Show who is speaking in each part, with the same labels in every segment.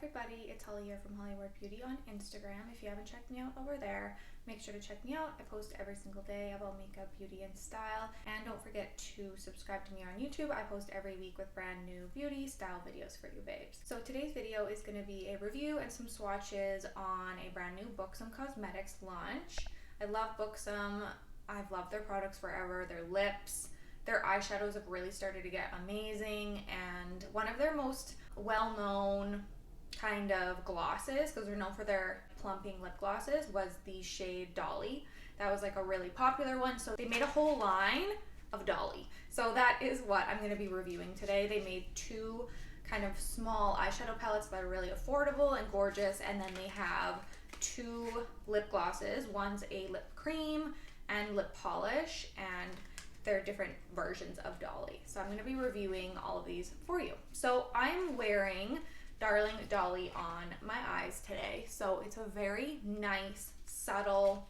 Speaker 1: everybody, it's Holly here from Hollkward Beauty on Instagram. If you haven't checked me out over there, make sure to check me out. I post every single day about makeup, beauty, and style. And don't forget to subscribe to me on YouTube. I post every week with brand new beauty style videos for you babes. So today's video is going to be a review and some swatches on a brand new Buxom Cosmetics launch. I love Buxom. I've loved their products forever. Their lips, their eyeshadows have really started to get amazing, and one of their most well-known kind of glosses, because they're known for their plumping lip glosses, was the shade Dolly. That was like a really popular one, so they made a whole line of Dolly. So that is what I'm going to be reviewing today. They made two kind of small eyeshadow palettes that are really affordable and gorgeous, and then they have two lip glosses. One's a lip cream and lip polish, and they're different versions of Dolly. So I'm going to be reviewing all of these for you. So I'm wearing Darling Dolly on my eyes today. So it's a very nice, subtle,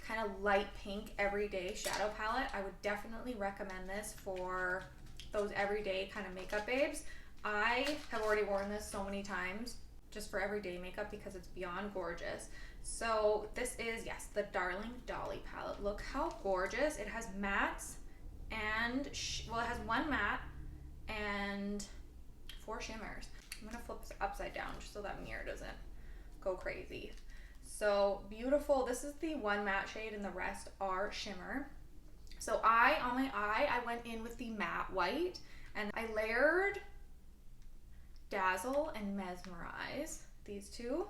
Speaker 1: kind of light pink everyday shadow palette. I would definitely recommend this for those everyday kind of makeup babes. I have already worn this so many times just for everyday makeup because it's beyond gorgeous. So this is, yes, the Darling Dolly palette. Look how gorgeous. It has mattes and, well, it has one matte and 4 shimmers. I'm going to flip this upside down just so that mirror doesn't go crazy. So beautiful. This is the one matte shade and the rest are shimmer. So on my eye, I went in with the matte white and I layered Dazzle and Mesmerize, these two,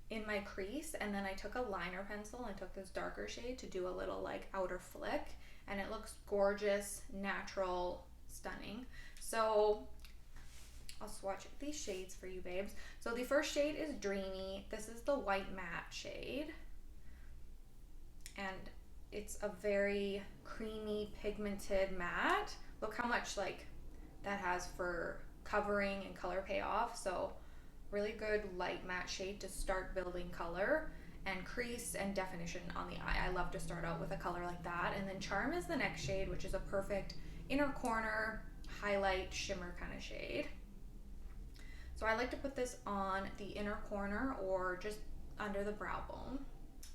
Speaker 1: in my crease, and then I took a liner pencil and took this darker shade to do a little like outer flick, and it looks gorgeous, natural, stunning. So I'll swatch these shades for you babes. So the first shade is Dreamy. This is the white matte shade, and it's a very creamy pigmented matte. Look how much like that has for covering and color payoff. So really good light matte shade to start building color and crease and definition on the eye. I love to start out with a color like that. And then Charm is the next shade, which is a perfect inner corner highlight shimmer kind of shade. So I like to put this on the inner corner or just under the brow bone.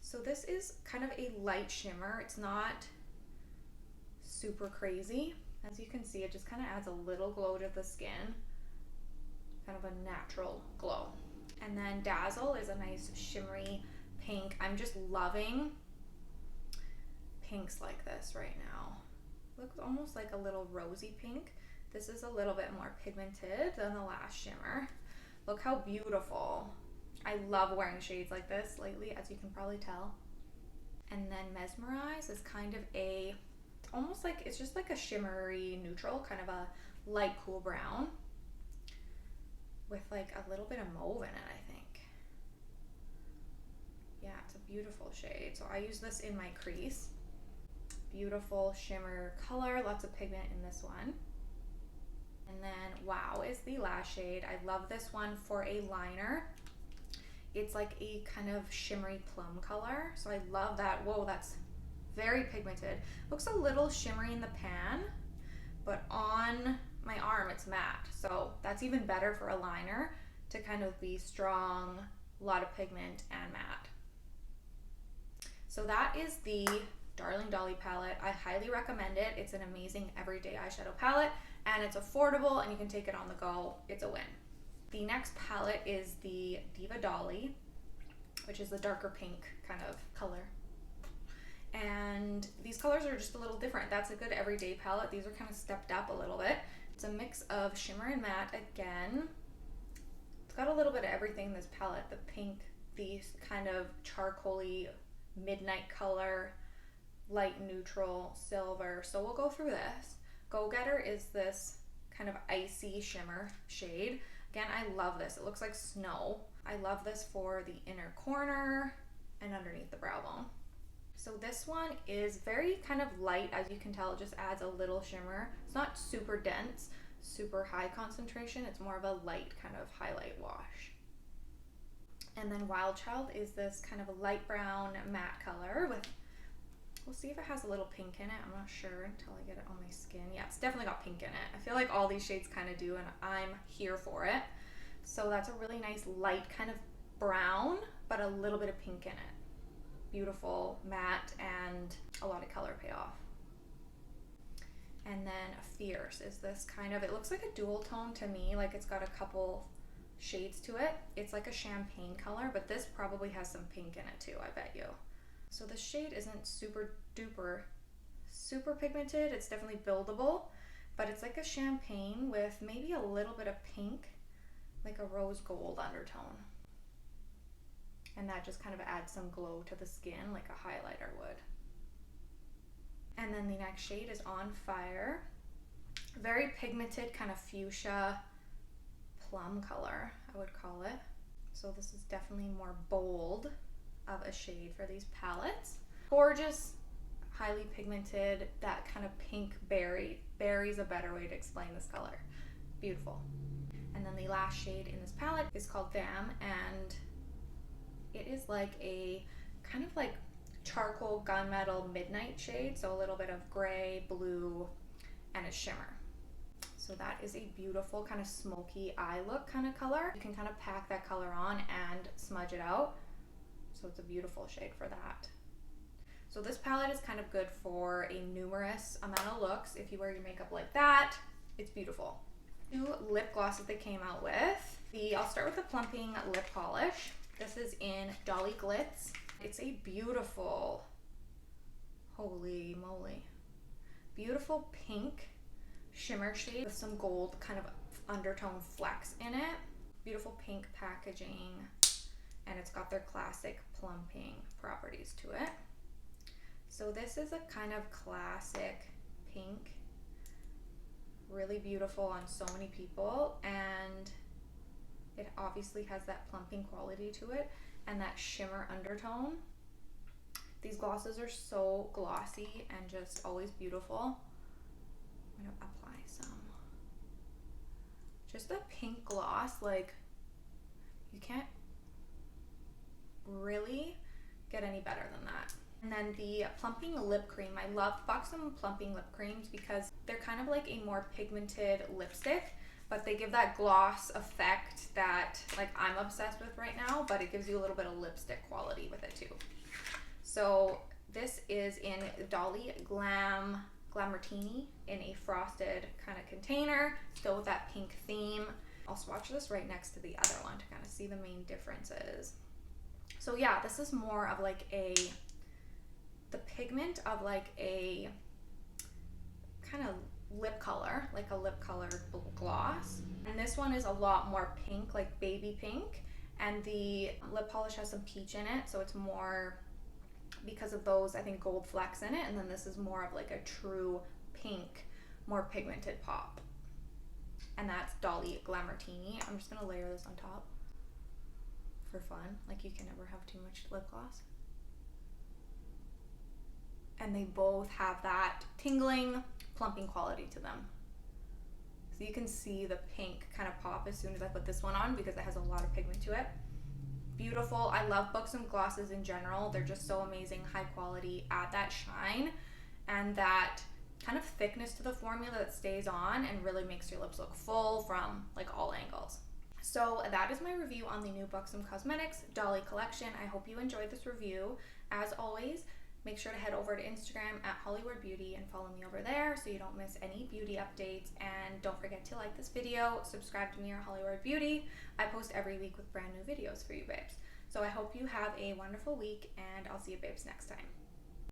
Speaker 1: So this is kind of a light shimmer. It's not super crazy. As you can see, it just kind of adds a little glow to the skin. Kind of a natural glow. And then Dazzle is a nice shimmery pink. I'm just loving pinks like this right now. Looks almost like a little rosy pink. This is a little bit more pigmented than the last shimmer. Look how beautiful. I love wearing shades like this lately, as you can probably tell. And then Mesmerize is kind of a, almost like, it's just like a shimmery neutral, kind of a light cool brown with like a little bit of mauve in it, I think. Yeah, it's a beautiful shade. So I use this in my crease. Beautiful shimmer color, lots of pigment in this one. And then Wow is the last shade. I love this one for a liner. It's like a kind of shimmery plum color. So I love that. Whoa, that's very pigmented. Looks a little shimmery in the pan, but on my arm it's matte, so that's even better for a liner to kind of be strong, a lot of pigment and matte. So that is the Darling Dolly palette. I highly recommend it. It's an amazing everyday eyeshadow palette, and it's affordable and you can take it on the go. It's a win. The next palette is the Diva Dolly, which is the darker pink kind of color. And these colors are just a little different. That's a good everyday palette. These are kind of stepped up a little bit. It's a mix of shimmer and matte again. It's got a little bit of everything in this palette. The pink, the kind of charcoaly midnight color, light neutral, silver. So we'll go through this. Go Getter is this kind of icy shimmer shade. Again, I love this. It looks like snow. I love this for the inner corner and underneath the brow bone. So this one is very kind of light, as you can tell. It just adds a little shimmer. It's not super dense, super high concentration. It's more of a light kind of highlight wash. And then Wild Child is this kind of a light brown matte color with, we'll see if it has a little pink in it. I'm not sure until I get it on my skin. Yeah, it's definitely got pink in it. I feel like all these shades kind of do, and I'm here for it. So that's a really nice light kind of brown, but a little bit of pink in it. Beautiful matte and a lot of color payoff. And then Fierce is this kind of, it looks like a dual tone to me, like it's got a couple shades to it. It's like a champagne color, but this probably has some pink in it too, I bet you. So the shade isn't super duper super pigmented. It's definitely buildable, but it's like a champagne with maybe a little bit of pink, like a rose gold undertone. And that just kind of adds some glow to the skin like a highlighter would. And then the next shade is On Fire. Very pigmented, kind of fuchsia plum color, I would call it. So this is definitely more bold of a shade for these palettes. Gorgeous, highly pigmented, that kind of pink berry. Berry's a better way to explain this color. Beautiful. And then the last shade in this palette is called Damn, and it is like a kind of like charcoal gunmetal midnight shade, so a little bit of gray, blue, and a shimmer. So that is a beautiful kind of smoky eye look kind of color. You can kind of pack that color on and smudge it out. So it's a beautiful shade for that. So this palette is kind of good for a numerous amount of looks. If you wear your makeup like that, it's beautiful. 2 lip glosses they came out with. I'll start with the Plumping lip polish. This is in Dolly Glitz. It's a beautiful, holy moly, beautiful pink shimmer shade with some gold kind of undertone flecks in it. Beautiful pink packaging, and it's got their classic plumping properties to it. So this is a kind of classic pink, really beautiful on so many people, and it obviously has that plumping quality to it and that shimmer undertone. These glosses are so glossy and just always beautiful. I'm gonna apply some. Just a pink gloss, like you can't really get any better than that. And then the Plumping lip cream. I love Buxom Plumping lip creams because they're kind of like a more pigmented lipstick, but they give that gloss effect that like I'm obsessed with right now, but it gives you a little bit of lipstick quality with it too. So this is in Dolly Glamortini in a frosted kind of container, still with that pink theme. I'll swatch this right next to the other one to kind of see the main differences. So yeah, this is more of like the pigment of like a kind of lip color, like a lip colored gloss. And this one is a lot more pink, like baby pink. And the lip polish has some peach in it, so it's more, because of those, I think, gold flecks in it. And then this is more of like a true pink, more pigmented pop. And that's Dolly Glamortini. I'm just gonna layer this on top for fun. Like you can never have too much lip gloss. And they both have that tingling, plumping quality to them. So you can see the pink kind of pop as soon as I put this one on because it has a lot of pigment to it. Beautiful. I love Buxom glosses in general. They're just so amazing, high quality, add that shine and that kind of thickness to the formula that stays on and really makes your lips look full from like all angles. So that is my review on the new Buxom Cosmetics Dolly collection. I hope you enjoyed this review. As always, make sure to head over to Instagram at hollkward beauty and follow me over there so you don't miss any beauty updates. And don't forget to like this video, subscribe to me or hollkward beauty. I post every week with brand new videos for you babes. So I hope you have a wonderful week and I'll see you babes next time.